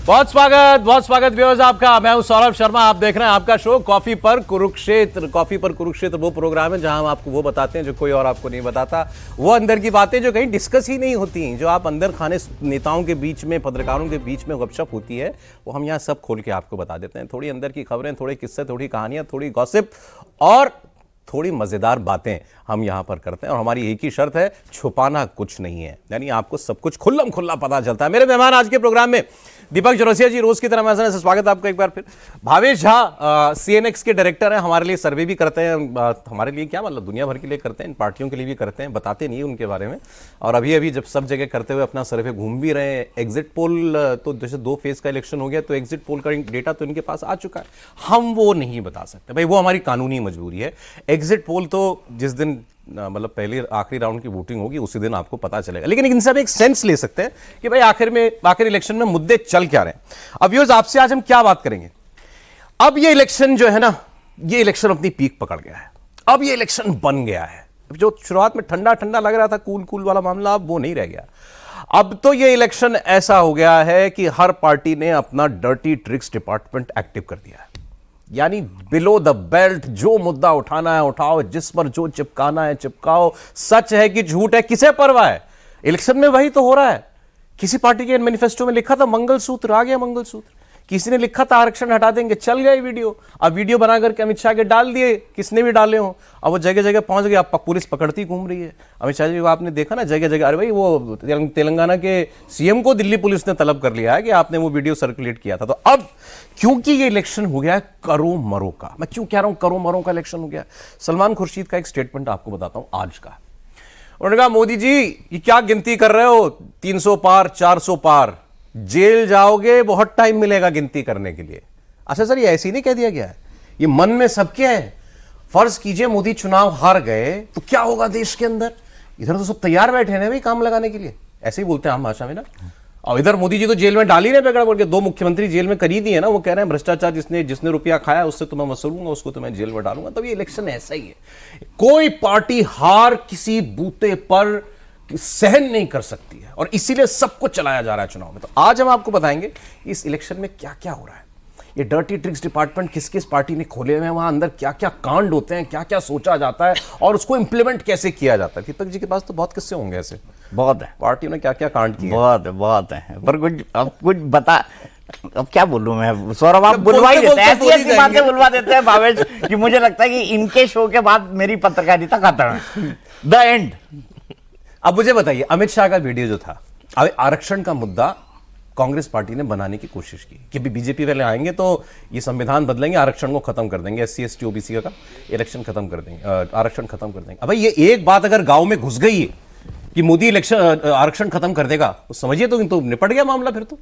बहुत स्वागत व्यूअर्स आपका। मैं हूं सौरभ शर्मा। आप देख रहे हैं आपका शो कॉफी पर कुरुक्षेत्र। कॉफी पर कुरुक्षेत्र वो प्रोग्राम है जहां हम आपको वो बताते हैं जो कोई और आपको नहीं बताता, वो अंदर की बातें जो कहीं डिस्कस ही नहीं होती, जो आप अंदर खाने नेताओं के बीच में, पत्रकारों के बीच में गपशप होती है, वो हम यहाँ सब खोल के आपको बता देते हैं। थोड़ी अंदर की खबरें, थोड़े किस्से, थोड़ी कहानियां, थोड़ी गॉसिप और थोड़ी मजेदार बातें हम यहां पर करते हैं। और हमारी एक ही शर्त है, छुपाना कुछ नहीं है, यानी आपको सब कुछ खुल्लम खुल्ला पता चलता है। मेरे मेहमान आज के प्रोग्राम में दीपक चौरसिया जी, रोज की तरह मैं स्वागत आपका एक बार फिर। भावेश झा सीएनएक्स के डायरेक्टर हैं, हमारे लिए सर्वे भी करते हैं, हमारे लिए क्या मतलब दुनिया भर के लिए करते हैं, इन पार्टियों के लिए भी करते हैं, बताते नहीं है उनके बारे में। और अभी जब सब जगह करते हुए अपना सर्वे घूम भी रहे हैं। एग्जिट पोल तो जैसे 2 फेज का इलेक्शन हो गया तो एग्जिट पोल का डेटा तो इनके पास आ चुका है, हम वो नहीं बता सकते भाई, वो हमारी कानूनी मजबूरी है। एग्जिट पोल तो जिस दिन मतलब पहले आखिरी राउंड की वोटिंग होगी उसी दिन आपको पता चलेगा, लेकिन इनसे हम एक सेंस ले सकते हैं कि भाई आखिर इलेक्शन में मुद्दे चल क्या रहे हैं। अब व्यूअर्स, आपसे आज हम क्या बात करेंगे। अब ये इलेक्शन जो है ना, ये इलेक्शन अपनी पीक पकड़ गया है। अब ये इलेक्शन बन गया है। जो शुरुआत में ठंडा ठंडा लग रहा था, कूल वाला मामला, अब वो नहीं रह गया। अब तो ये इलेक्शन ऐसा हो गया है कि हर पार्टी ने अपना डर्टी ट्रिक्स डिपार्टमेंट एक्टिव कर दिया है। यानी बिलो द बेल्ट जो मुद्दा उठाना है उठाओ, जिस पर जो चिपकाना है चिपकाओ। सच है कि झूठ है, किसे परवाह है। इलेक्शन में वही तो हो रहा है। किसी पार्टी के मैनिफेस्टो में लिखा था मंगलसूत्र, आ गया मंगलसूत्र। किसी ने लिखा था आरक्षण हटा देंगे, चल गए वीडियो। अब वीडियो बना करके अमित शाह के डाल दिए, किसने भी डाले हो, अब वो जगह जगह पहुंच गए। अब पुलिस पकड़ती घूम रही है अमित शाह जी को। आपने देखा ना जगह जगह, अरे भाई वो तेलंगाना के सीएम को दिल्ली पुलिस ने तलब कर लिया है कि आपने वो वीडियो सर्कुलेट किया था। तो अब क्योंकि ये इलेक्शन हो गया है करो मरो का, मैं क्यों कह रहा हूं करो मरो का इलेक्शन हो गया। सलमान खुर्शीद का एक स्टेटमेंट आपको बताता हूं आज का। उन्होंने कहा, मोदी जी ये क्या गिनती कर रहे हो, 300 पार 400 पार, जेल जाओगे, बहुत टाइम मिलेगा गिनती करने के लिए। अच्छा सर, ये ऐसे ही नहीं कह दिया गया है, ये मन में सबके है। फर्ज कीजिए मोदी चुनाव हार गए तो क्या होगा देश के अंदर। इधर तो सब तैयार बैठे हैं भाई काम लगाने के लिए, ऐसे ही बोलते हैं आम भाषा में ना। और इधर मोदी जी तो जेल में डाल ही रहे बेगड़ा बोल के, 2 मुख्यमंत्री जेल में कर ही दिए ना। वो कह रहे हैं भ्रष्टाचार जिसने रुपया खाया उससे तो मैं वसूलूंगा, उसको तो मैं जेल में डालूंगा। तब ये इलेक्शन ऐसा ही है। कोई पार्टी हार किसी बूते पर सहन नहीं कर सकती है और इसीलिए सबको चलाया जा रहा है चुनाव में। तो आज हम आपको बताएंगे इस इलेक्शन में क्या क्या हो रहा है। ये डर्टी ट्रिक्स डिपार्टमेंट किस किस पार्टी ने खोले हुए हैं, वहां अंदर क्या क्या कांड होते हैं, क्या क्या सोचा जाता है और उसको इंप्लीमेंट कैसे किया जाता है। दीपक जी के पास तो बहुत किस्से होंगे ऐसे, बहुत है पार्टियों ने क्या क्या कांड किए। बहुत है पर कुछ बता, अब क्या बोलूं मैं। सौरभ आप बुलवा ही देते हैं, ऐसी बातें बुलवा देते हैं भावेश कि मुझे लगता है कि इनके शो के बाद मेरी पत्रकारिता खत्म है, द एंड। अब मुझे बताइए, अमित शाह का वीडियो जो था, आरक्षण का मुद्दा कांग्रेस पार्टी ने बनाने की कोशिश की कि बीजेपी वाले आएंगे तो ये संविधान बदलेंगे, आरक्षण को खत्म कर देंगे, SC ST OBC का इलेक्शन खत्म कर देंगे, आरक्षण खत्म कर देंगे। अब ये एक बात अगर गांव में घुस गई है कि मोदी आरक्षण खत्म कर देगा तो समझिए तो निपट गया मामला फिर तो।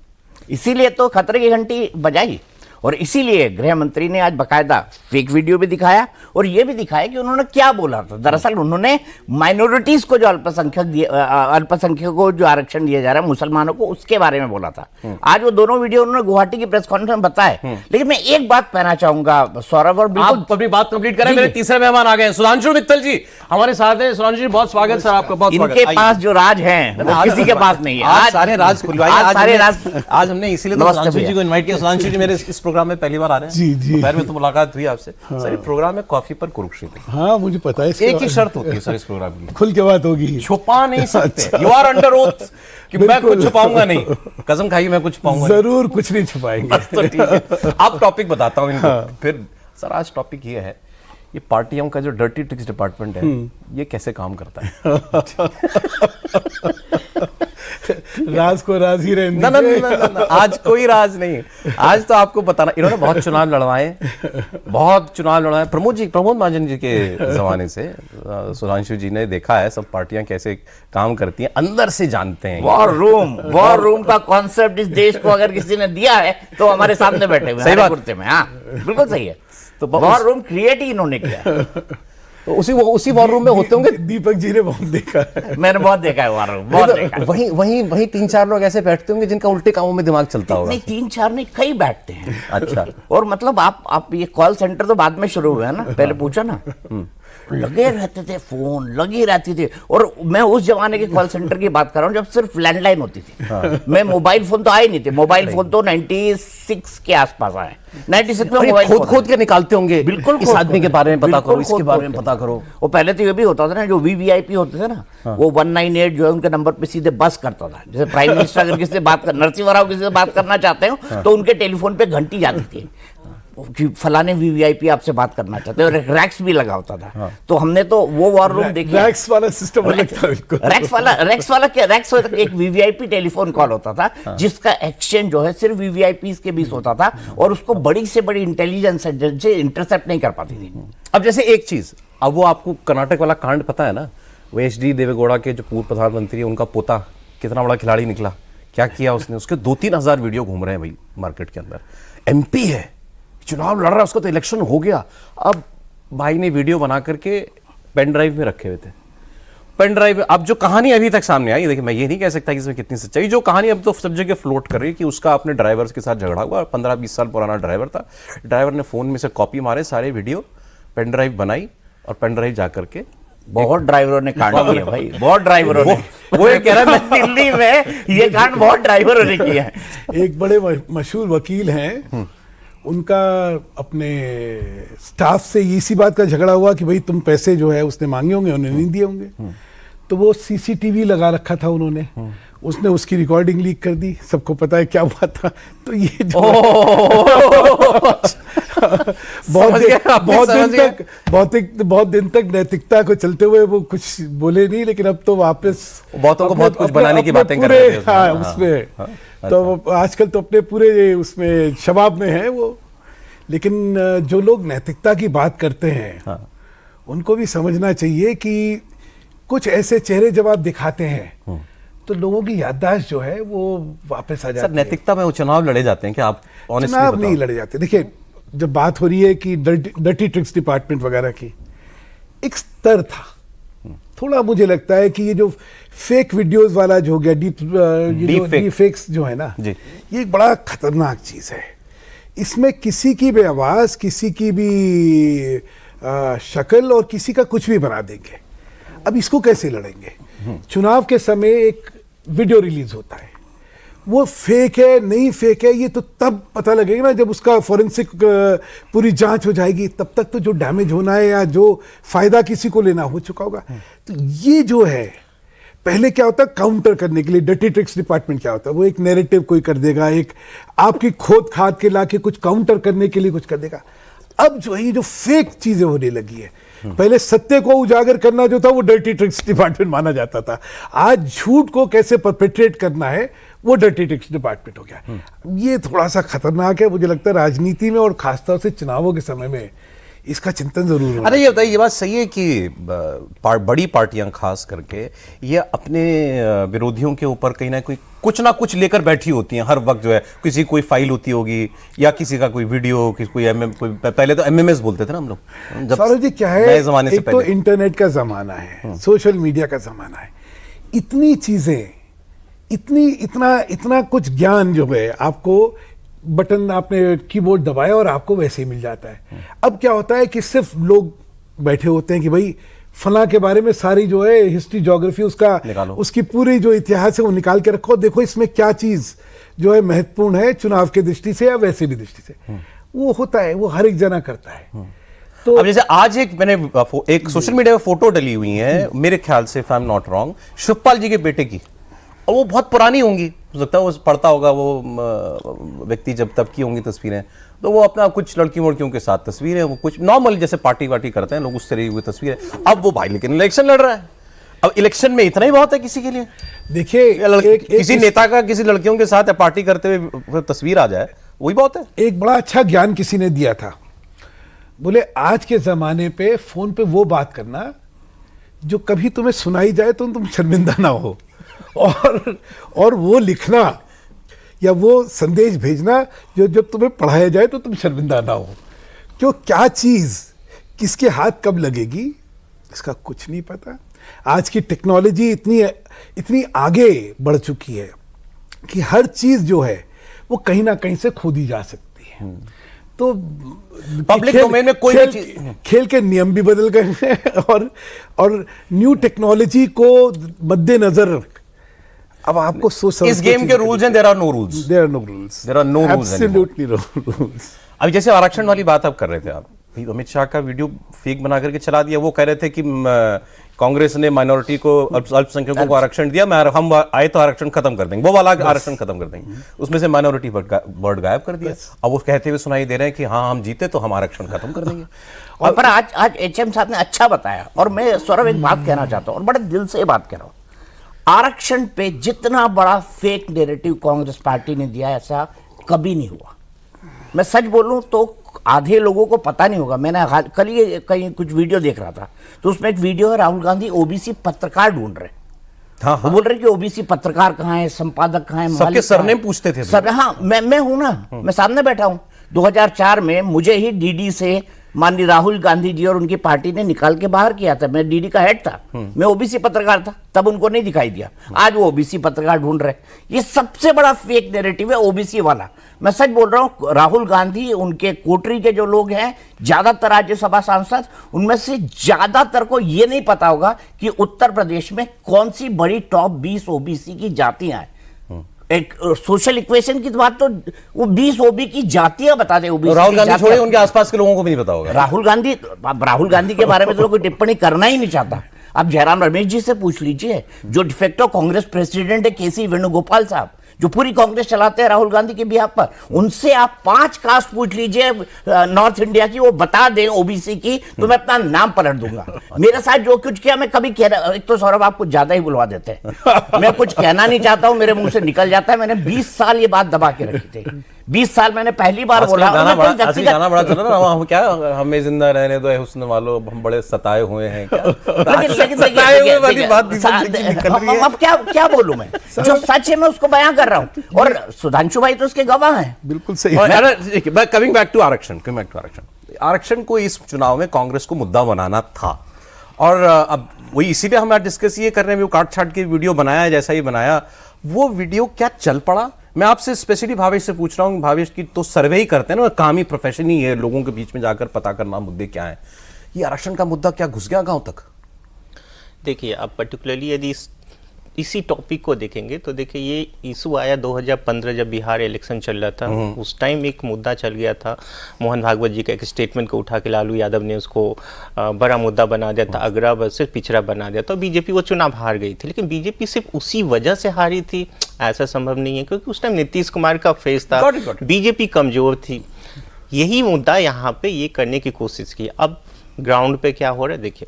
इसीलिए तो खतरे की घंटी बजाई और इसीलिए गृह मंत्री ने आज बकायदा फेक वीडियो भी दिखाया और यह भी दिखाया कि उन्होंने क्या बोला था। दरअसल उन्होंने माइनॉरिटीज को, जो अल्पसंख्यकों को जो आरक्षण दिया जा रहा है, मुसलमानों को, उसके बारे में बोला था। आज वो दोनों वीडियो उन्होंने गुवाहाटी की प्रेस कॉन्फ्रेंस में बताए। लेकिन मैं एक बात कहना चाहूंगा सौरभ, और आप अपनी बात कंप्लीट करें। मेरे तीसरे मेहमान आ गए, सुधांशु मित्तल जी हमारे साथ हैं। सुधांशु जी बहुत स्वागत सर आपका, बहुत स्वागत। इनके पास जो राज है किसी के पास नहीं है। आज सारे राज खुलवाए, आज हमने इसीलिए सुधांशु जी को इन्वाइट किया। सुधांशु जी मेरे इस प्रोग्राम में पहली बार आ रहे हैं। जी दोपहर में तो मुलाकात हुई आपसे। हाँ। सर, प्रोग्राम में कॉफी पर कुरुक्षेत्र। हाँ मुझे पता है। एक ही शर्त होती है सर इस प्रोग्राम की, खुल के बात होगी, छुपा नहीं सकते। यू आर अंडर ओथ कि मैं कुछ छुपाऊंगा नहीं, कसम खाइए मैं कुछ छुपाऊंगा जरूर, कुछ नहीं छुपाएंगे। तो ठीक है, आप टॉपिक बताता हूँ इनको। हाँ। फिर सर आज टॉपिक ये है, ये पार्टियों का जो डर्टी ट्रिक्स डिपार्टमेंट है ये कैसे काम करता है। राज को राज ही रहने ना, आज कोई राज नहीं। आज तो आपको बताना, इन्होंने बहुत चुनाव लड़वाए, प्रमोद महाजन जी के जमाने से सुधांशु जी ने देखा है सब पार्टियां कैसे काम करती हैं, अंदर से जानते हैं। वॉर रूम का कॉन्सेप्ट इस देश को अगर किसी ने दिया है तो हमारे सामने बैठे हुए हैं कुर्ते में। हाँ बिल्कुल सही है। तो वॉर रूम क्रिएट ही इन्होंने किया। तो उसी वॉर रूम में होते होंगे। दीपक जी ने बहुत देखा है, मैंने बहुत देखा है वॉर रूम, बहुत देखा है। वही 3-4 लोग ऐसे बैठते होंगे जिनका उल्टे कामों में दिमाग चलता होगा। नहीं 3-4 नहीं, कई बैठते हैं। अच्छा। और मतलब आप ये कॉल सेंटर तो बाद में शुरू हुआ है ना, पहले पूछा ना। लगे रहते थे, फोन लगी रहती थी। और मैं उस जमाने के कॉल सेंटर की बात कर रहा हूँ जब सिर्फ लैंडलाइन होती थी। मैं मोबाइल फोन तो आए नहीं थे, मोबाइल फोन तो 96 के आसपास आए। 96 में मोबाइल खोद खोद के निकालते होंगे, बिल्कुल इस आदमी के बारे में पता करो, इसके बारे में पता करो। वो पहले तो ये भी होता था ना, जो वीवीआईपी होते थे ना, वो 198 जो है उनके नंबर पे सीधे बस करता था। जैसे प्राइम मिनिस्टर अगर किसी से बात कर, नरसिम्हा राव किसी से बात करना चाहते हो तो उनके टेलीफोन पे घंटी जाती थी कि फलाने वीवीआईपी आपसे बात करना चाहते हैं, और रैक्स भी लगा होता था। तो हमने तो वो वॉर रूम देखी। रैक्स वाला सिस्टम अलग था बिल्कुल। रैक्स एक वीवीआईपी टेलीफोन कॉल होता था जिसका एक्सचेंज जो है सिर्फ वीवीआईपी के बीच होता था, और उसको बड़ी से बड़ी इंटेलिजेंस एजेंसी इंटरसेप्ट नहीं कर पाती थी। अब जैसे एक चीज, अब वो आपको कर्नाटक वाला कांड पता है ना, वो एच.डी. देवेगौड़ा के जो पूर्व प्रधानमंत्री है, उनका पोता कितना बड़ा खिलाड़ी निकला, क्या किया उसने, उसके 2-3 हजार वीडियो घूम रहे हैं भाई मार्केट के अंदर। एमपी है, चुनाव लड़ रहा है, उसका तो इलेक्शन हो गया। अब भाई ने वीडियो बना करके पेन ड्राइव में रखे हुए थे। पेन ड्राइव, अब जो कहानी अभी तक सामने आई, देखिए मैं ये नहीं कह सकता कि इसमें कितनी सच्चाई, जो कहानी अब तो सब जगह फ्लोट कर रही है कि उसका अपने ड्राइवर के साथ झगड़ा हुआ, 15-20 साल पुराना ड्राइवर था। ड्राइवर ने फोन में से कॉपी मारे सारे वीडियो, पेन ड्राइव बनाई, और पेन ड्राइव जा करके बहुत ड्राइवरों ने कांड किया भाई, बहुत ड्राइवरों ने। वो ये कह रहा है दिल्ली में ये कांड बहुत ड्राइवरों ने किया है। एक बड़े मशहूर वकील हैं, उनका अपने स्टाफ से इसी बात का झगड़ा हुआ कि भाई तुम पैसे जो है उसने मांगे होंगे, उन्हें नहीं दिए होंगे। तो वो सीसीटीवी लगा रखा था उन्होंने, उसने उसकी रिकॉर्डिंग लीक कर दी, सबको पता है क्या हुआ था। तो ये जो बहुत दिन तक नैतिकता को चलते हुए वो कुछ बोले नहीं, लेकिन अब तो वापस बहुतों को बहुत कुछ बनाने की बातें कर रहे थे उसमें। हाँ, उसमें तो आजकल तो अपने पूरे उसमें शबाब में है वो। लेकिन जो लोग नैतिकता की बात करते हैं उनको भी समझना चाहिए कि कुछ ऐसे चेहरे जब आप दिखाते हैं तो लोगों की याददाश्त जो है वो वापस आ जाती है। नैतिकता में वो चुनाव लड़े जाते हैं कि आप ऑनेस्टली चुनाव नहीं लड़े जाते। देखिए, जब बात हो रही है कि डर्टी ट्रिक्स डिपार्टमेंट वगैरह की, एक स्तर था थोड़ा, मुझे लगता है कि ये जो फेक वीडियोस वाला जो हो गया, डीप फेक्स जो है ना, ये एक बड़ा खतरनाक चीज है। इसमें किसी की भी आवाज, किसी की भी शक्ल और किसी का कुछ भी बना देंगे। अब इसको कैसे लड़ेंगे? चुनाव के समय एक वीडियो रिलीज होता है, वो फेक है नहीं फेक है ये तो तब पता लगेगा ना जब उसका फॉरेंसिक पूरी जांच हो जाएगी। तब तक तो जो डैमेज होना है या जो फायदा किसी को लेना हो चुका होगा। तो ये जो है, पहले क्या होता है काउंटर करने के लिए, डर्टी ट्रिक्स डिपार्टमेंट क्या होता है, वो एक नैरेटिव कोई कर देगा, एक आपकी खोद खाद के लाके कुछ काउंटर करने के लिए कुछ कर देगा। अब जो है ये जो फेक चीजें होने लगी है, पहले सत्य को उजागर करना जो था वो डर्टी ट्रिक्स डिपार्टमेंट माना जाता था, आज झूठ को कैसे परपेट्रेट करना है वो डर्टी ट्रिक्स डिपार्टमेंट हो गया। ये थोड़ा सा खतरनाक है मुझे लगता है राजनीति में, और खासतौर से चुनावों के समय में इसका चिंतन जरूर होगा। अरे ये बताइए, ये बात सही है कि बड़ी पार्टियां खास करके ये अपने विरोधियों के ऊपर कहीं ना कोई कुछ ना कुछ लेकर बैठी होती हैं हर वक्त, जो है किसी कोई फाइल होती होगी या किसी का कोई वीडियो, कोई पहले तो एमएमएस बोलते थे ना हम लोग, सौरभ जी क्या है, एक तो इंटरनेट का जमाना है, सोशल मीडिया का जमाना है, इतनी चीजें, इतना कुछ ज्ञान जो है, आपको बटन आपने कीबोर्ड दबाया और आपको वैसे ही मिल जाता है। अब क्या होता है कि सिर्फ लोग बैठे होते हैं कि भाई फला के बारे में सारी जो है हिस्ट्री ज्योग्राफी उसकी पूरी जो इतिहास है वो निकाल के रखो, देखो इसमें क्या चीज जो है महत्वपूर्ण है चुनाव की दृष्टि से या वैसे भी दृष्टि से। वो होता है, वो हर एक जना करता है। तो अब जैसे आज मैंने एक सोशल मीडिया पे फोटो डली हुई है, मेरे ख्याल से if I am not wrong, Shivpal ji के बेटे की, और वो बहुत पुरानी होंगी, हो सकता है वो पढ़ता होगा वो व्यक्ति जब तब की होंगी तस्वीरें, तो वो अपना कुछ लड़की वड़कियों के साथ तस्वीर है, वो कुछ नॉर्मल जैसे पार्टी वार्टी करते हैं लोग उस तरह की तस्वीर है। अब वो भाई लेकिन इलेक्शन लड़ रहा है, अब इलेक्शन में इतना ही बहुत है किसी के लिए। देखिए किसी नेता का किसी लड़कियों के साथ पार्टी करते हुए तस्वीर आ जाए, वही बहुत है। एक बड़ा अच्छा ज्ञान किसी ने दिया था, बोले आज के जमाने पे फोन पे वो बात करना जो कभी तुम्हें सुनाई जाए तो तुम शर्मिंदा ना हो, और वो लिखना या वो संदेश भेजना जो जब तुम्हें पढ़ाया जाए तो तुम शर्मिंदा ना हो। क्यों, क्या चीज किसके हाथ कब लगेगी इसका कुछ नहीं पता। आज की टेक्नोलॉजी इतनी आगे बढ़ चुकी है कि हर चीज जो है वो कहीं ना कहीं से खोदी जा सकती है। तो पब्लिक डोमेन में कोई भी चीज खेल के नियम भी बदल गए हैं और न्यू टेक्नोलॉजी को मद्देनजर रख अब आपको सोच इस गेम के रूल्स हैं, there are no rules, there are no rules, there are no rules, absolutely no rules. अभी जैसे आरक्षण वाली बात आप कर रहे थे, आप अमित शाह का वीडियो फेक बना करके चला दिया। वो कह रहे थे कि कांग्रेस ने माइनॉरिटी को, अल्पसंख्यकों को आरक्षण दिया, हम आए तो आरक्षण खत्म कर देंगे, वो वाला आरक्षण खत्म कर देंगे, उसमें से माइनॉरिटी वर्ड गायब कर दिया। अब वो कहते हुए सुनाई दे रहे हैं कि हाँ हम जीते तो हम आरक्षण खत्म कर देंगे। और पर आज एचएम साहब ने अच्छा बताया, और मैं सौरभ एक बात कहना चाहता हूं और बड़े दिल से बात कह रहा हूं, आरक्षण पे जितना बड़ा फेक नैरेटिव कांग्रेस पार्टी ने दिया ऐसा कभी नहीं हुआ। मैं सच बोलूं तो आधे लोगों को पता नहीं होगा। मैंने कल ही कहीं कुछ वीडियो देख रहा था, तो उसमें एक वीडियो है, राहुल गांधी ओबीसी पत्रकार ढूंढ रहे, हाँ, वो बोल रहे कि ओबीसी पत्रकार कहाँ है, संपादक कहाँ है, सबके सरनेम पूछते थे सर। हाँ, मैं हूं ना, मैं सामने बैठा हूं। 2004 में मुझे ही डीडी से माननीय राहुल गांधी जी और उनकी पार्टी ने निकाल के बाहर किया था। मैं डीडी का हेड था, मैं ओबीसी पत्रकार था, तब उनको नहीं दिखाई दिया। आज वो ओबीसी पत्रकार ढूंढ रहे। ये सबसे बड़ा फेक नैरेटिव है ओबीसी वाला। मैं सच बोल रहा हूं, राहुल गांधी, उनके कोटरी के जो लोग हैं, ज्यादातर राज्यसभा सांसद, उनमें से ज्यादातर को ये नहीं पता होगा कि उत्तर प्रदेश में कौन सी बड़ी टॉप 20 ओबीसी की जातियां हैं। एक सोशल इक्वेशन की बात तो वो 20 ओबी की जातियां बता दे। तो राहुल गांधी छोड़े, उनके आसपास के लोगों को भी नहीं पता होगा। राहुल गांधी के बारे में तो कोई टिप्पणी करना ही नहीं चाहता। अब जयराम रमेश जी से पूछ लीजिए, जो डिफेक्टो कांग्रेस प्रेसिडेंट है, केसी वेणुगोपाल साहब, जो पूरी कांग्रेस चलाते हैं राहुल गांधी के बिहाफ पर, उनसे आप 5 कास्ट पूछ लीजिए नॉर्थ इंडिया की, वो बता दें ओबीसी की, तो मैं अपना नाम पलट दूंगा। मेरे साथ जो कुछ किया मैं कभी कह रहा, एक तो सौरभ आप कुछ ज्यादा ही बुलवा देते हैं। मैं कुछ कहना नहीं चाहता हूं, मेरे मुंह से निकल जाता है। मैंने 20 साल ये बात दबा के रखी थी। 20 साल मैंने पहली बार बोला। गाना बड़ा चल रहा है, हम क्या, हमें जिंदा रहने दो हुस्न वालों, हम बड़े सताए हुए हैं क्या? अब क्या बोलूं मैं, जो सच है मैं उसको बयां कर रहा हूं, और सुधांशु भाई तो उसके गवाह हैं। बिल्कुल सही। कमिंग बैक टू आरक्षण, आरक्षण को इस चुनाव में कांग्रेस को मुद्दा बनाना था, और अब वही इसीलिए हम आज डिस्कस ये कर रहे हैं। वो काट छाट के वीडियो बनाया, जैसा ही बनाया, वो वीडियो क्या चल पड़ा? मैं आपसे स्पेशली भावेश से पूछ रहा हूं। भावेश की तो सर्वे ही करते हैं ना, काम ही प्रोफेशन ही है, लोगों के बीच में जाकर पता करना मुद्दे क्या हैं। ये आरक्षण का मुद्दा क्या घुस गया गांव तक? देखिए, आप पर्टिकुलरली यदि इसी टॉपिक को देखेंगे तो देखिए, ये इशू आया 2015 जब बिहार इलेक्शन चल रहा था। उस टाइम एक मुद्दा चल गया था, मोहन भागवत जी का एक स्टेटमेंट को उठा के लालू यादव ने उसको बड़ा मुद्दा बना दिया था, अगड़ा वर्सेस पिछड़ा बना दिया था। बीजेपी वो चुनाव हार गई थी, लेकिन बीजेपी सिर्फ उसी वजह से हारी थी ऐसा संभव नहीं है, क्योंकि उस टाइम नीतीश कुमार का फेस था, बीजेपी कमजोर थी। यही मुद्दा यहाँ पे ये करने की कोशिश की। अब ग्राउंड पे क्या हो रहा है देखिए,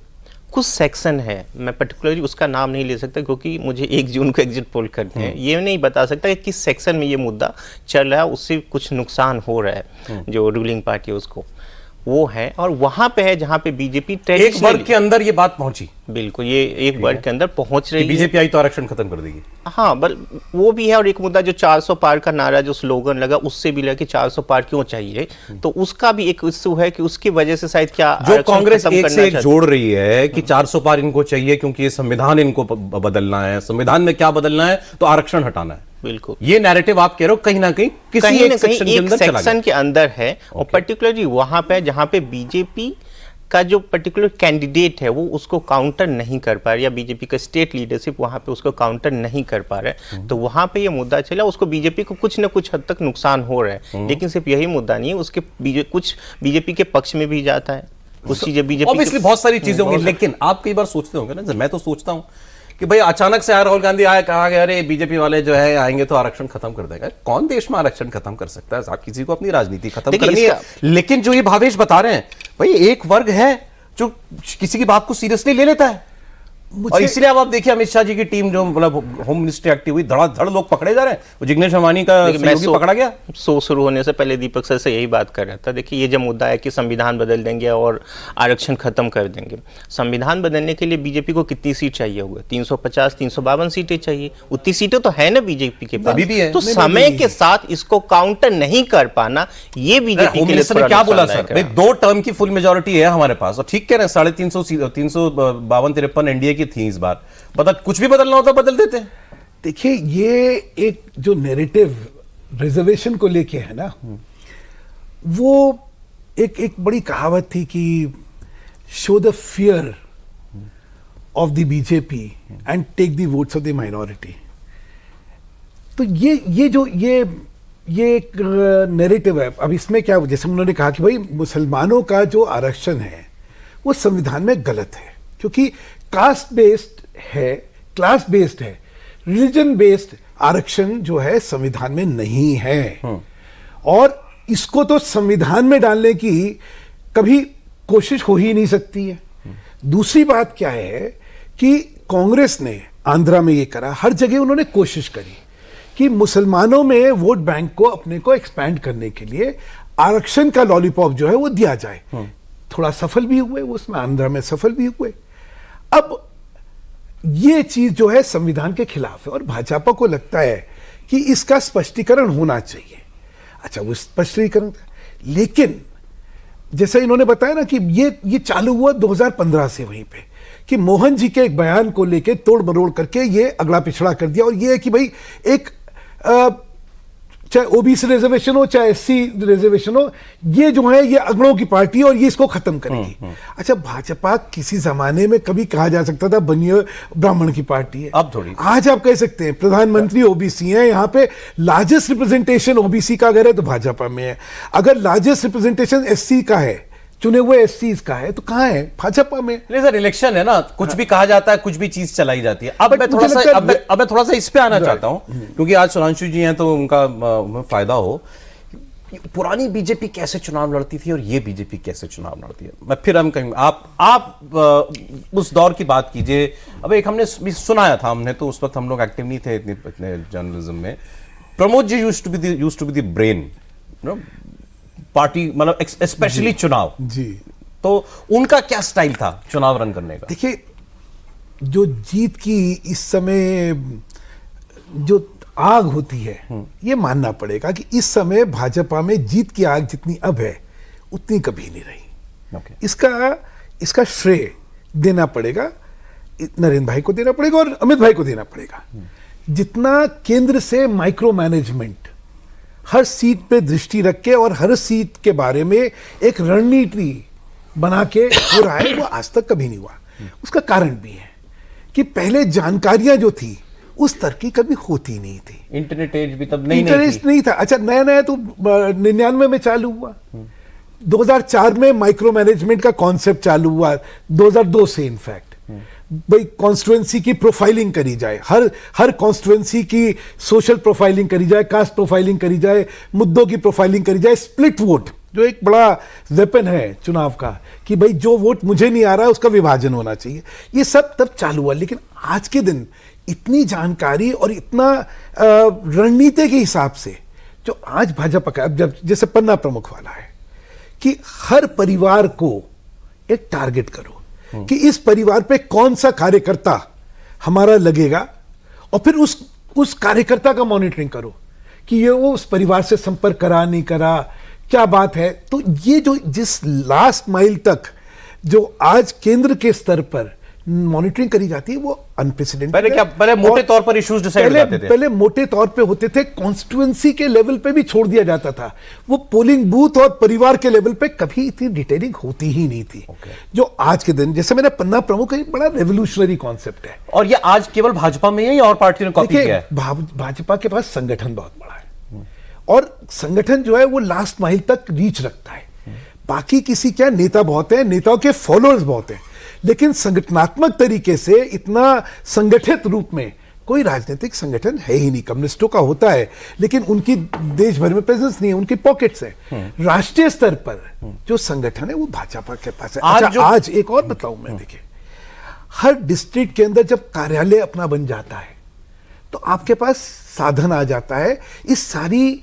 कुछ सेक्शन है, मैं पर्टिकुलरली उसका नाम नहीं ले सकता क्योंकि मुझे 1 जून को एग्जिट पोल करते हैं, ये नहीं बता सकता कि किस सेक्शन में ये मुद्दा चल रहा है, उससे कुछ नुकसान हो रहा है जो रूलिंग पार्टी है उसको, वो है। और वहां पे है जहां पे बीजेपी एक वर्ग के अंदर ये बात पहुंची। बिल्कुल, ये एक वर्ग के अंदर पहुंच रही है। बीजेपी आई तो आरक्षण खत्म कर देगी। हाँ, बल वो भी है। और एक मुद्दा जो 400 पार का नारा जो स्लोगन लगा, उससे भी लगा कि 400 पार क्यों चाहिए, तो उसका भी एक इश्यू है कि उसकी वजह से शायद क्या जो कांग्रेस एक से एक जोड़ रही है कि 400 पार इनको चाहिए क्योंकि ये संविधान इनको बदलना है, संविधान में क्या बदलना है तो आरक्षण हटाना है। बिल्कुल, ये नैरेटिव आप कह रहे हो कहीं ना कहीं किसी एक सेक्शन के अंदर है। और पर्टिकुलरली वहां पे जहां पे बीजेपी का जो पर्टिकुलर कैंडिडेट है वो उसको काउंटर नहीं कर पा रहा, या बीजेपी का स्टेट लीडरशिप वहां पे उसको काउंटर नहीं कर पा रहा है, तो वहां पे ये मुद्दा चला। उसको बीजेपी को कुछ ना कुछ हद तक नुकसान हो रहा है, लेकिन सिर्फ यही मुद्दा नहीं है, उसके कुछ बीजेपी के पक्ष में भी जाता है, कुछ चीजें बीजेपी ऑब्वियसली बहुत सारी चीजें होंगी। लेकिन आप कई बार सोचते होंगे ना, मैं तो सोचता हूं कि भाई अचानक से राहुल गांधी आया, कहा कि अरे बीजेपी वाले जो है आएंगे तो आरक्षण खत्म कर देगा। कौन देश में आरक्षण खत्म कर सकता है? आप किसी को अपनी राजनीति खत्म करनी है। लेकिन जो ये भावेश बता रहे हैं, भाई एक वर्ग है जो किसी की बात को सीरियसली ले लेता है, और इसलिए अब आप देखिए अमित शाह जी की टीम जो मतलब होम मिनिस्ट्री एक्टिव हुई, धड़ाधड़ लोग पकड़े जा रहे हैं। वो जिग्नेश अंबानी का सहयोगी पकड़ा गया। शुरू होने से पहले दीपक सर से यही बात कर रहा था। देखिए, ये जो मुद्दा है कि संविधान बदल देंगे और आरक्षण खत्म कर देंगे, संविधान बदलने के लिए बीजेपी को कितनी सीट चाहिए होगा? 350 352 सीटें चाहिए। उतनी सीटें तो है ना बीजेपी के पास, तो समय के साथ इसको काउंटर नहीं कर पाना, ये बीजेपी के लिए क्या बोला सर, 2 टर्म की फुल मेजोरिटी है हमारे पास, और ठीक कह रहे हैं, 350 352-53 एनडीए थी इस बार। पता कुछ भी बदलना होता बदल देते हैं। देखिए, ये एक जो नैरेटिव रिजर्वेशन को लेके है ना, वो एक बड़ी कहावत थी कि show the fear of the BJP and take the votes of the minority. तो ये एक नैरेटिव है। अब इसमें क्या, जैसे उन्होंने कहा कि भाई मुसलमानों का जो आरक्षण है वो संविधान में गलत है, क्योंकि कास्ट बेस्ड है, क्लास बेस्ड है, रिलीजन बेस्ड आरक्षण जो है संविधान में नहीं है, और इसको तो संविधान में डालने की कभी कोशिश हो ही नहीं सकती है। दूसरी बात क्या है कि कांग्रेस ने आंध्रा में ये करा, हर जगह उन्होंने कोशिश करी कि मुसलमानों में वोट बैंक को अपने को एक्सपैंड करने के लिए आरक्षण का लॉलीपॉप जो है वो दिया जाए। थोड़ा सफल भी हुए, वो उसमें आंध्रा में सफल भी हुए। अब ये चीज जो है संविधान के खिलाफ है और भाजपा को लगता है कि इसका स्पष्टीकरण होना चाहिए। अच्छा, वो स्पष्टीकरण, लेकिन जैसा इन्होंने बताया ना कि ये चालू हुआ 2015 से, वहीं पे कि मोहन जी के एक बयान को लेके तोड़ मरोड़ करके ये अगला पिछड़ा कर दिया। और ये है कि भाई एक चाहे ओबीसी रिजर्वेशन हो चाहे एससी रिजर्वेशन हो, ये जो है ये अगड़ों की पार्टी है और ये इसको खत्म करेगी। अच्छा, भाजपा किसी जमाने में कभी कहा जा सकता था बनिए ब्राह्मण की पार्टी है, अब थोड़ी। आज आप कह सकते हैं प्रधानमंत्री ओबीसी है, यहाँ पे लार्जेस्ट रिप्रेजेंटेशन ओबीसी का अगर है तो भाजपा में है, अगर लार्जेस्ट रिप्रेजेंटेशन एससी का है, चुने हुए एससी का है, तो कहां है? भाजपा में। नहीं सर, इलेक्शन है ना, कुछ भी कहा जाता है, कुछ भी चीज चलाई जाती है। अब मैं थोड़ा सा इस पे आना चाहता हूं, क्योंकि आज सुधांशु जी हैं तो उनका फायदा हो। पुरानी बीजेपी कैसे चुनाव लड़ती थी और ये बीजेपी कैसे चुनाव लड़ती है, मैं फिर हम कहेंगे आप उस दौर की बात कीजिए। अब एक हमने सुनाया था, हमने तो उस वक्त हम लोग एक्टिव नहीं थे इतने जर्नलिज्म में। Pramod ji used to be the brain party, मतलब स्पेशली चुनाव जी। तो उनका क्या स्टाइल था चुनाव रन करने का? देखिए, जो जीत की इस समय जो आग होती है, ये मानना पड़ेगा कि इस समय भाजपा में जीत की आग जितनी अब है उतनी कभी नहीं रही। इसका श्रेय देना पड़ेगा नरेंद्र भाई को देना पड़ेगा और अमित भाई को देना पड़ेगा। जितना केंद्र से माइक्रो मैनेजमेंट, हर सीट पे दृष्टि रख के और हर सीट के बारे में एक रणनीति बना के हो रहा है, वो आज तक कभी नहीं हुआ। उसका कारण भी है कि पहले जानकारियां जो थी उस तरह की कभी होती नहीं थी। इंटरनेट एज भी तब नहीं इंटरेस्ट नहीं था। अच्छा, नया नया तो 99 में चालू हुआ, 2004 में माइक्रो मैनेजमेंट का कॉन्सेप्ट चालू हुआ, 2002 से इनफैक्ट भाई कॉन्स्टिट्यूएंसी की प्रोफाइलिंग करी जाए, हर कॉन्स्टिट्यूएंसी की सोशल प्रोफाइलिंग करी जाए, कास्ट प्रोफाइलिंग करी जाए, मुद्दों की प्रोफाइलिंग करी जाए, स्प्लिट वोट जो एक बड़ा वेपन है चुनाव का कि भाई जो वोट मुझे नहीं आ रहा है उसका विभाजन होना चाहिए, ये सब तब चालू हुआ। लेकिन आज के दिन इतनी जानकारी और इतना रणनीति के हिसाब से जो आज भाजपा का, अब जब जैसे पन्ना प्रमुख वाला है कि हर परिवार को एक टारगेट करो कि इस परिवार पे कौन सा कार्यकर्ता हमारा लगेगा और फिर उस कार्यकर्ता का मॉनिटरिंग करो कि ये वो उस परिवार से संपर्क करा नहीं करा, क्या बात है। तो ये जो जिस लास्ट माइल तक जो आज केंद्र के स्तर पर मॉनिटरिंग करी जाती है वो अनप्रेसिडेंटेड। पहले मोटे तौर पर इश्यूज डिसाइड हो जाते थे, पहले मोटे तौर पे होते थे, कॉन्स्टिट्यूएंसी के लेवल पे भी छोड़ दिया जाता था, वो पोलिंग बूथ और परिवार के लेवल पे कभी इतनी डिटेलिंग होती ही नहीं थी। जो आज के दिन, जैसे मेरा पन्ना प्रमुख, एक बड़ा रेवोल्यूशनरी कॉन्सेप्ट है। और ये आज केवल भाजपा में है या और पार्टी ने कॉपी किया है? भाजपा के पास संगठन बहुत बड़ा है और संगठन जो है वो लास्ट माइल तक रीच रखता है। बाकी किसी क्या, नेता बहुत है, नेताओं के फॉलोअर्स बहुत है, लेकिन संगठनात्मक तरीके से इतना संगठित रूप में कोई राजनीतिक संगठन है ही नहीं। कम्युनिस्टों का होता है लेकिन उनकी देश भर में प्रेजेंस नहीं है, उनकी पॉकेट्स है। राष्ट्रीय स्तर पर जो संगठन है वो भाजपा के पास है। आज एक और बताऊं मैं, देखिए, हर डिस्ट्रिक्ट के अंदर जब कार्यालय अपना बन जाता है तो आपके पास साधन आ जाता है इस सारी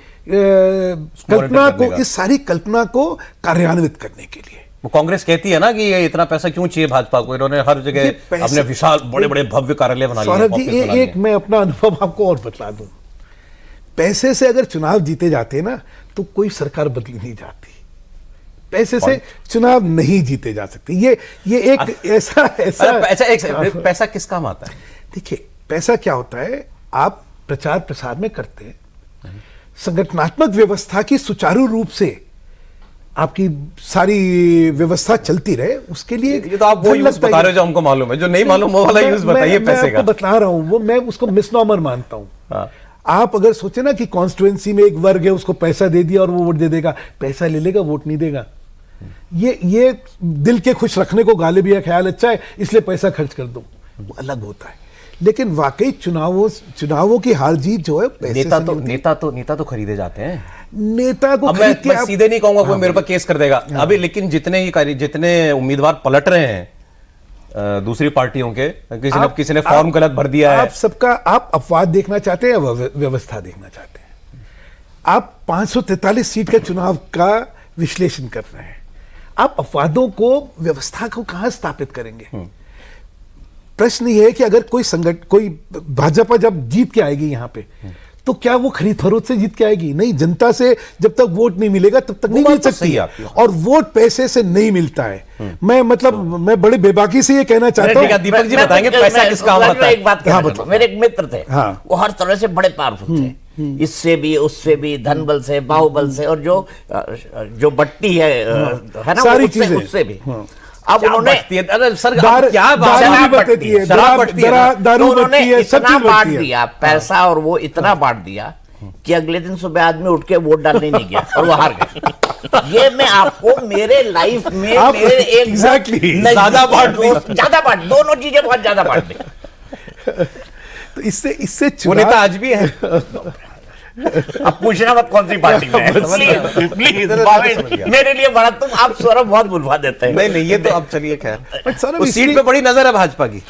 कल्पना को कार्यान्वित करने के लिए। वो कांग्रेस कहती है ना कि ये इतना पैसा क्यों चाहिए भाजपा को, इन्होंने हर जगह अपने विशाल बड़े बड़े भव्य कार्यालय बना लिए। सौरभ जी, एक मैं अपना अनुभव आपको और बतला दूं। पैसे से अगर चुनाव जीते जाते ना तो कोई सरकार बदली नहीं जाती। पैसे से चुनाव नहीं जीते जा सकते। ये एक ऐसा पैसा किस काम आता है? देखिए, पैसा क्या होता है, आप प्रचार प्रसार में करते हैं, संगठनात्मक व्यवस्था की सुचारू रूप से आपकी सारी व्यवस्था चलती रहे, उसके लिए ये तो आप वो धन यूज लगता बता है। रहे हो जो हमको मालूम है, जो नहीं मालूम वो वाला यूज बताइए मैं पैसे आपको का। बता रहा हूं, वो मैं उसको मिसनॉमर मानता हूं। हाँ। आप अगर सोचे ना कि कॉन्स्टिट्यूएंसी में एक वर्ग है, उसको पैसा दे दिया और वो वोट दे देगा, पैसा ले लेगा, वोट नहीं देगा। ये दिल के खुश रखने को गालिब या ख्याल अच्छा है इसलिए पैसा खर्च कर दो, वो अलग होता है। लेकिन वाकई चुनावों की हार जीत जो है पैसे से नहीं होती। नेता तो खरीदे जाते हैं। नेता को अब खरीद के मैं आप- सीधे नहीं कहूंगा कोई मेरे पर केस कर देगा अभी, लेकिन जितने उम्मीदवार पलट रहे हैं दूसरी पार्टियों के, किसी ने फॉर्म गलत भर दिया है। आप अपवाद देखना चाहते हैं या व्यवस्था देखना चाहते हैं? आप 543 सीट के चुनाव का विश्लेषण कर रहे हैं, आप अपवादों को, व्यवस्था को कहां स्थापित करेंगे? प्रश्न ये है कि अगर कोई भाजपा जब जीत के आएगी यहां पे, तो क्या वो खरीद फरोख्त से जीत के आएगी? नहीं, जनता से जब तक वोट नहीं मिलेगा तब तक नहीं बात जीत तो सकती सही है है। आपकी। और वोट पैसे से नहीं मिलता है। मैं बड़े बेबाकी से ये कहना चाहता ठीक है, हूं। दीपक जी बताएंगे पैसा किस काम आता है। एक बात कहना चाहता हूं। मेरे एक मित्र थे, हाँ। वो हर तरह से बड़े पावरफुल थे, इससे भी उससे भी, धन बल से, बाहुबल से, और जो बट्टी है ना, सारी उससे चीजें। उससे भी। अब उन्होंने अरे सर दारू क्या बात दारू है? भी बटती है, शराब बटती है ना। दारू तो उन्होंने बटती है, सब इतना चीज बांट बटती है। दिया पैसा, और वो इतना बांट दिया कि अगले दिन सुबह आदमी उठ के वोट डालने नहीं गया और वो हार गए। ये मैं आपको मेरे लाइफ में आप- मेरे एक Exactly, नजदीकी ज्यादा बांट दी। दोस्त- ज्यादा बांट, दोनों चीजें बहुत ज्यादा बांट दी। तो इससे वो चुनाव नेता आज भी है। अब पूछना मत कौन सी पार्टी में है। प्लीज प्लीज भावेश, मेरे लिए बड़ा तुम, आप सौरभ बहुत बुलवा देते हैं। नहीं ये तो अब चलिए खैर, बट सौरभ, उस सीट इसलिए- पे बड़ी नजर है भाजपा की,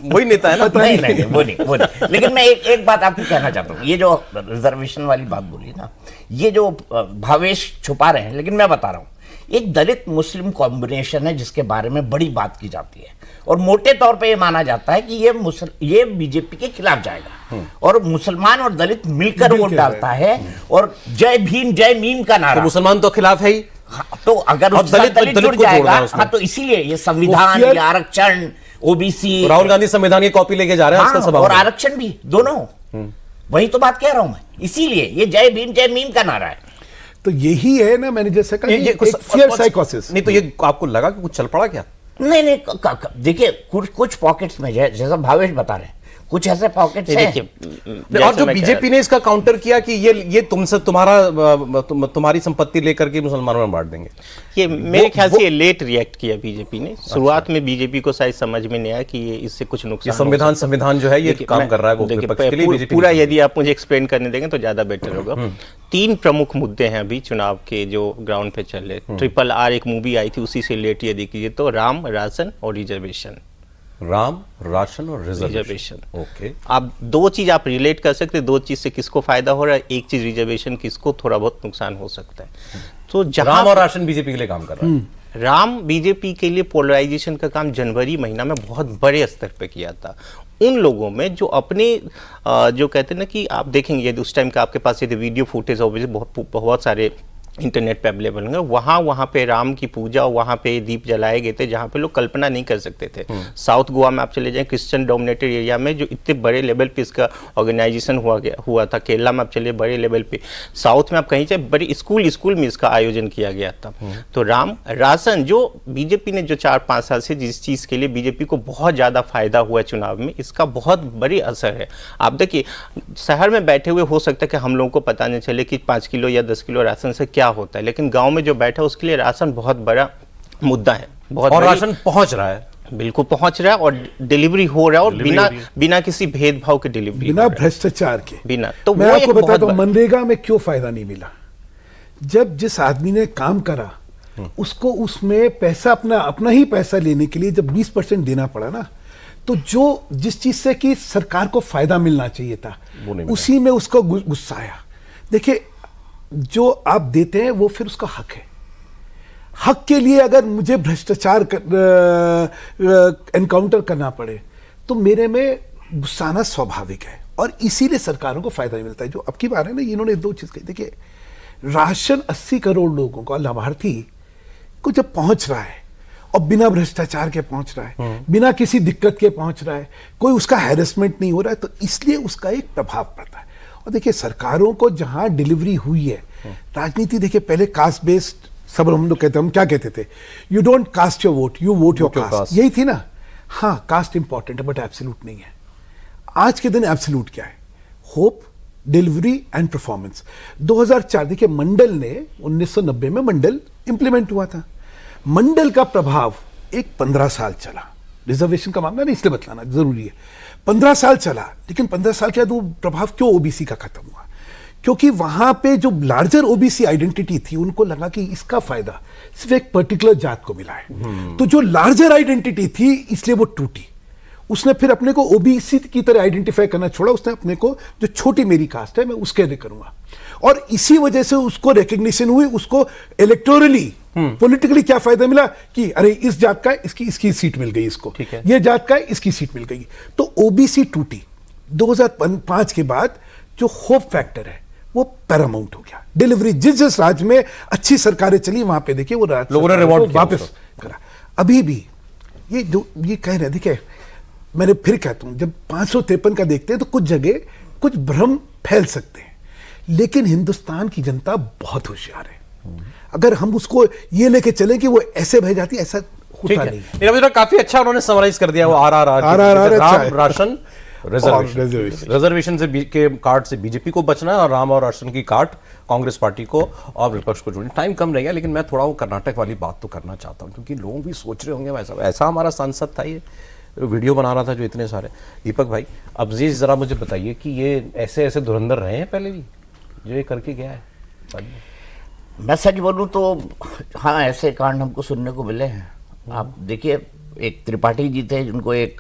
वही नेता है ना। पता नहीं नहीं वो नहीं। लेकिन मैं एक बात आपको कहना चाहता हूँ, ये जो रिजर्वेशन वाली बात बोली ना, ये जो भावेश छुपा रहे हैं, लेकिन मैं बता रहा हूँ, एक दलित मुस्लिम कॉम्बिनेशन है जिसके बारे में बड़ी बात की जाती है, और मोटे तौर पे ये माना जाता है कि ये बीजेपी के खिलाफ जाएगा, और मुसलमान और दलित मिलकर वोट डालता है, और जय भीम जय मीम का तो नारा। मुसलमान तो खिलाफ है ही। हाँ, तो अगर और उसका दलित दलित को जुड़ जोड़ना जाएगा, है उसमें। हाँ, तो इसीलिए ये संविधान, वो ये आरक्षण, ओबीसी, राहुल गांधी संविधान की कॉपी लेके जा रहे हैं आजकल सभा और में। आरक्षण भी, दोनों। वही तो बात कह रहा हूं मैं, इसीलिए ये जय भीम जय मीम का नारा है। तो यही है ना, मैंने जैसे कहा, ये एक fear psychosis। नहीं तो ये आपको लगा कि कुछ चल पड़ा क्या? नहीं देखिए, कुछ पॉकेट्स में जैसा भावेश बता रहे हैं, कुछ ऐसे पॉकेट्स हैं। देखिए और जो बीजेपी ने इसका काउंटर किया कि ये तुमसे तुम्हारी संपत्ति लेकर के मुसलमानों में बांट देंगे, ये मेरे ख्याल से ये लेट रिएक्ट किया बीजेपी ने। शुरुआत में बीजेपी को शायद समझ में नहीं आया कि ये इससे कुछ नुकसान हो सकता है। संविधान जो है ये देखिए, काम मैं- कर रहा है वो देखिए, विपक्ष के लिए, बीजेपी पूरा के लिए। यदि आप मुझे एक्सप्लेन करने देंगे तो ज्यादा बेटर होगा। 3 प्रमुख मुद्दे हैं अभी चुनाव के जो ग्राउंड पे चल रहे। RRR एक मूवी आई थी, उसी से रिलेट यदि कीजिए तो राम, राशन और रिजर्वेशन। राम, राशन और रिजर्वेशन। रिजर्वेशन। ओके, आप दो चीज आप रिलेट कर सकते हैं, दो चीज से किसको फायदा हो रहा है, एक चीज रिजर्वेशन किसको थोड़ा बहुत नुकसान हो सकता है। तो जहां राम और राशन बीजेपी के लिए काम कर रहा है। राम बीजेपी के लिए पोलराइजेशन का काम जनवरी महीना में बहुत बड़े स्तर पे किया था। उन लोगों में जो अपने जो कहते हैं ना कि आप देखेंगे यदि उस टाइम का आपके पास यदि वीडियो फुटेज बहुत सारे इंटरनेट पे अवेलेबल होंगे, वहाँ पे राम की पूजा, वहाँ पे दीप जलाए गए थे जहाँ पे लोग कल्पना नहीं कर सकते थे। साउथ गोवा में आप चले जाएं, क्रिश्चियन डोमिनेटेड एरिया में जो इतने बड़े लेवल पे इसका ऑर्गेनाइजेशन हुआ था। केरला में आप चले बड़े लेवल पे, साउथ में आप कहीं जाए बड़ी स्कूल में इसका आयोजन किया गया था। तो राम, राशन जो बीजेपी ने जो 4-5 साल से जिस चीज़ के लिए बीजेपी को बहुत ज़्यादा फायदा हुआ चुनाव में, इसका बहुत बड़ी असर है। आप देखिए, शहर में बैठे हुए हो सकता है कि हम लोगों को पता नहीं चले कि 5 किलो या 10 किलो राशन से क्या होता है, लेकिन गांव में जो बैठा है उसके लिए राशन बहुत बड़ा मुद्दा है। बहुत और बड़ी- राशन पहुंच रहा है, बिल्कुल पहुंच रहा है, और डिलीवरी हो रहा है, और बिना किसी भेदभाव के डिलीवरी बिना हो रहा है। भ्रष्टाचार के। बिना, तो मैं वो आपको एक बहुत बताता हूं बड़ा- मनरेगा में क्यों फायदा नहीं मिला। जब जिस आदमी ने काम करा उसको उसमें पैसा अपना ही पैसा लेने के लिए जब 20% देना पड़ा ना, तो जो जिस चीज से कि सरकार को फायदा मिलना चाहिए था वो नहीं मिला। उसी में उसको गुस्सा आया। देखिए, जो आप देते हैं वो फिर उसका हक है। हक के लिए अगर मुझे भ्रष्टाचार एनकाउंटर करना पड़े तो मेरे में गुस्सा आना स्वाभाविक है, और इसीलिए सरकारों को फायदा नहीं मिलता है। जो अब की बात है ना, इन्होंने 2 चीज कही। देखिए, राशन 80 करोड़ लोगों का लाभार्थी को जब पहुंच रहा है और बिना भ्रष्टाचार के पहुंच रहा है, बिना किसी दिक्कत के पहुंच रहा है, कोई उसका हैरेसमेंट नहीं हो रहा है, तो इसलिए उसका एक प्रभाव पड़ता है। और देखिए, सरकारों को जहां डिलीवरी हुई है, राजनीति देखिए पहले कास्ट बेस्ड सब हम लोग कहते, हम क्या कहते थे, you don't cast your vote, you vote your caste, यही थी ना। हाँ, कास्ट इंपॉर्टेंट है बट एब्सोल्यूट नहीं है। आज के दिन एब्सोल्यूट क्या है? Hope, delivery and performance. 2004 देखिए, मंडल ने 1990 में मंडल इंप्लीमेंट हुआ था। मंडल का प्रभाव एक 15 साल चला। रिजर्वेशन का मामला नहीं, इसलिए बतलाना जरूरी है। 15 साल चला, लेकिन 15 साल के बाद वो प्रभाव क्यों ओबीसी का खत्म हुआ? क्योंकि वहां पे जो लार्जर ओबीसी आइडेंटिटी थी, उनको लगा कि इसका फायदा सिर्फ एक पर्टिकुलर जात को मिला है। तो जो लार्जर आइडेंटिटी थी, इसलिए वो टूटी। उसने फिर अपने को ओबीसी की तरह आइडेंटिफाई करना छोड़ा। उसने अपने को, जो छोटी मेरी कास्ट है मैं उसके लिए करूंगा, और इसी वजह से उसको रिकग्निशन हुई। उसको इलेक्टोरली, पॉलिटिकली क्या फायदा मिला कि अरे इस जात का इसकी सीट मिल गई, इसको ये जात का इसकी सीट मिल गई। तो ओबीसी टूटी। 2005 के बाद जो होप फैक्टर है वो पैरामाउंट हो गया। डिलीवरी, जिस राज्य में अच्छी सरकारें चली, वहां पे देखिए वो लोगों ने रिवॉर्ड वापस करा। अभी भी ये जो ये कह रहे हैं, देखिए मैंने फिर कहता हूं, जब 553 का देखते हैं तो कुछ जगह कुछ भ्रम फैल सकते हैं, लेकिन हिंदुस्तान की जनता बहुत होशियार है। अगर हम उसको ये लेके चले कि वो ऐसे बह जाती है, ऐसा होता नहीं। मेरा मुझे काफी अच्छा उन्होंने समराइज कर दिया वो RRR राम, राशन, रिजर्वेशन से के कार्ड से बीजेपी को बचना है, और राम और राशन की कार्ड कांग्रेस पार्टी को और विपक्ष को जोड़ना। टाइम कम रह गया, लेकिन मैं थोड़ा वो कर्नाटक वाली बात तो करना चाहता हूँ, क्योंकि लोग भी सोच रहे होंगे वैसा ऐसा हमारा सांसद था, ये वीडियो बना रहा था जो इतने सारे। दीपक भाई, अब जी जरा मुझे बताइए कि ये ऐसे ऐसे धुरंधर रहे हैं पहले भी जो ये करके गया है? मैं सच बोलूं तो हाँ, ऐसे कांड हमको सुनने को मिले हैं। आप देखिए, एक त्रिपाठी जी थे जिनको एक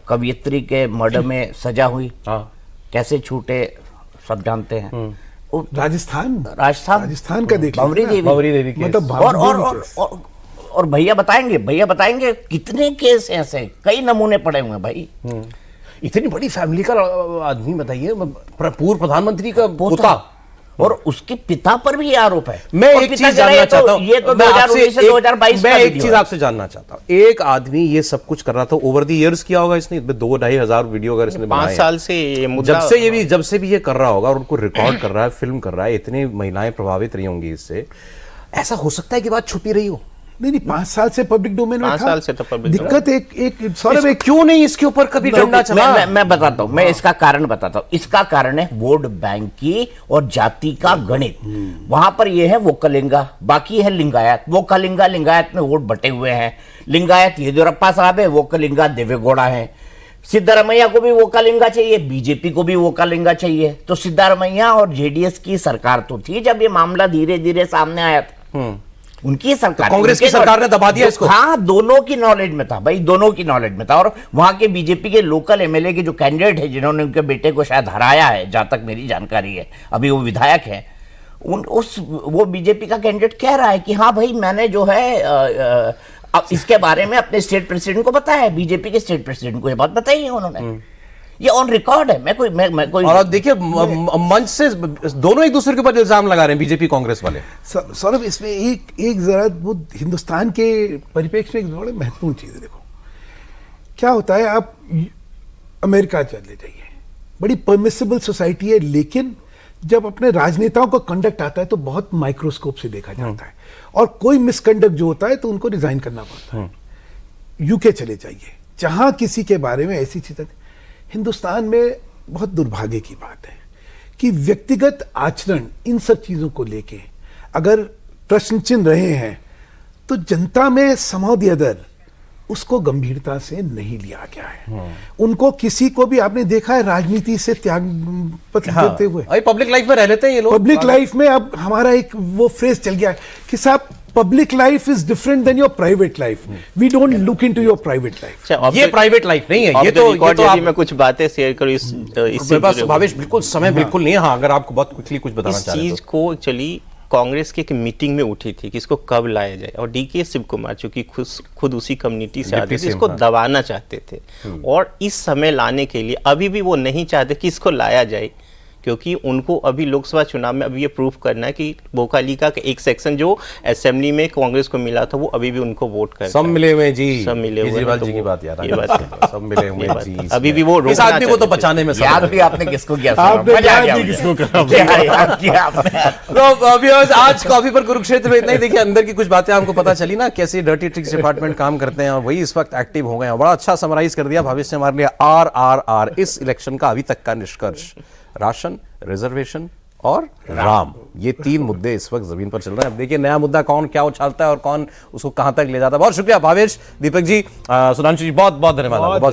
कवियत्री के मर्डर में सजा हुई, कैसे छूटे सब जानते हैं। राजस्थान का देख, बावरी देवी मतलब और भैया बताएंगे कितने केस हैं ऐसे, कई नमूने पड़े हुए हैं भाई। इतनी बड़ी फैमिली का आदमी, बताइए, पूर्व प्रधानमंत्री का पोता, और उसके पिता पर भी आरोप है। मैं एक चीज जानना चाहता हूं, ये तो 2019 से 2022 मैं एक चीज आपसे जानना चाहता हूं। एक आदमी ये सब कुछ कर रहा था, ओवर द इयर्स किया होगा इसने 2-2.5 हजार वीडियो अगर इसने 5 साल से ये मुद्दा, जब से भी ये कर रहा होगा और उनको रिकॉर्ड कर रहा है, फिल्म कर रहा है, इतनी महिलाएं प्रभावित रही होंगी इससे। ऐसा हो सकता है कि बात छुपी रही हो? नहीं, 5 साल से पब्लिक डोमेन में 5 साल से तो पब्लिक दिक्कत एक क्यों नहीं इसके ऊपर कभी डंडा चला? मैं बताता हूं, मैं इसका कारण बताता हूं। इसका कारण है वोट बैंक की और जाति का गणित। वहां पर ये है वोकलिंगा, बाकी है लिंगायत। वोकलिंगा, लिंगायत में वोट बटे हुए हैं। लिंगायत येदियुरप्पा साहब है, वोकलिंगा देवेगौड़ा है। सिद्धारमैया को भी वोकलिंगा चाहिए, बीजेपी को भी वोकलिंगा चाहिए। तो सिद्धारमैया और जेडीएस की सरकार तो थी जब ये मामला धीरे धीरे सामने आया था। उनकी सरकार, तो कांग्रेस की सरकार ने दबा दिया इसको। हाँ, दोनों की नॉलेज में था भाई, दोनों की नॉलेज में था। और वहां के बीजेपी के लोकल एमएलए के जो कैंडिडेट है, जिन्होंने उनके बेटे को शायद हराया है, जहां तक मेरी जानकारी है, अभी वो विधायक है, वो बीजेपी का कैंडिडेट कह रहा है कि हाँ भाई, मैंने जो है इसके बारे में अपने स्टेट प्रेसिडेंट को बताया है, बीजेपी के स्टेट प्रेसिडेंट को ये बात बताई है उन्होंने। ये ऑन रिकॉर्ड है। मैं कोई और देखिए, मंच से दोनों एक दूसरे के ऊपर इल्जाम लगा रहे हैं, बीजेपी कांग्रेस वाले। सौरभ, इसमें एक जरा वो हिंदुस्तान के परिप्रेक्ष्य में एक बड़ी महत्वपूर्ण चीज है। देखो क्या होता है, आप अमेरिका चले जाइए, बड़ी परमिसिबल सोसाइटी है, लेकिन जब अपने राजनेताओं का कंडक्ट आता है तो बहुत माइक्रोस्कोप से देखा जाता है, और कोई मिसकंडक्ट जो होता है तो उनको रिजाइन करना पड़ता है। यूके चले जाइए, जहां किसी के बारे में ऐसी चीजें। हिंदुस्तान में बहुत दुर्भाग्य की बात है कि व्यक्तिगत आचरण, इन सब चीजों को लेके अगर प्रश्न चिन्ह रहे हैं तो जनता में समाउ द अदर उसको गंभीरता से नहीं लिया गया है। उनको किसी को भी आपने देखा है राजनीति से त्याग पत्र देते हुए। पब्लिक लाइफ में रह लेते हैं ये लोग। पब्लिक लाइफ में अब हमारा एक वो फ्रेज चल गया है कि साहब, public life is different than your private life. We don't look into your private life. ये प्राइवेट लाइफ नहीं है। ये तो आप मैं कुछ बातें शेयर करूं इससे भावेश, बिल्कुल समय बिल्कुल नहीं है। हाँ, अगर आपको बहुत क्विकली कुछ बताना चाहते हैं। इस चीज को एक्चुअली कांग्रेस की एक मीटिंग में उठी थी कि इसको कब लाया जाए, और डीके शिव कुमार चूंकि खुद उसी कम्युनिटी से आते थे, इसको दबाना चाहते थे। और इस समय लाने के लिए अभी भी वो नहीं चाहते कि इसको लाया जाए, क्योंकि उनको अभी लोकसभा चुनाव में अभी ये प्रूफ करना है कि भोकालिका का एक सेक्शन जो असेंबली में कांग्रेस को मिला था वो अभी भी उनको वोट करता सब है। मिले हुए हैं जी, सब मिले हुए हैं, केजरीवाल तो जी की वो- बात याद आ ये गई। बात है। सब मिले हुए ये हैं बात जी, है। अभी भी वो इस रोकना आदमी को तो चाहते थे। बचाने में याद सब भी आपने किसको किया? आपने मजा आ याद गया भी मुझे। किसको करा? क्या याद किया आपने? तो viewers, आज कॉफी पर कुरुक्षेत्र में इतना ही। देखिए अंदर की कुछ बातें हमको पता चली ना, कैसे डर्टी ट्रिक्स डिपार्टमेंट काम करते हैं, और वही इस वक्त एक्टिव हो गए हैं। बड़ा अच्छा समराइज कर दिया भविष्य हमारे लिए RRR इस इलेक्शन का अभी तक का निष्कर्ष। राशन, रिजर्वेशन और राम, ये 3 मुद्दे इस वक्त जमीन पर चल रहे हैं। अब देखिए नया मुद्दा कौन क्या उछालता है और कौन उसको कहां तक ले जाता है। बहुत शुक्रिया भावेश, दीपक जी, सुधांशु जी, बहुत बहुत धन्यवाद आपका। बहुत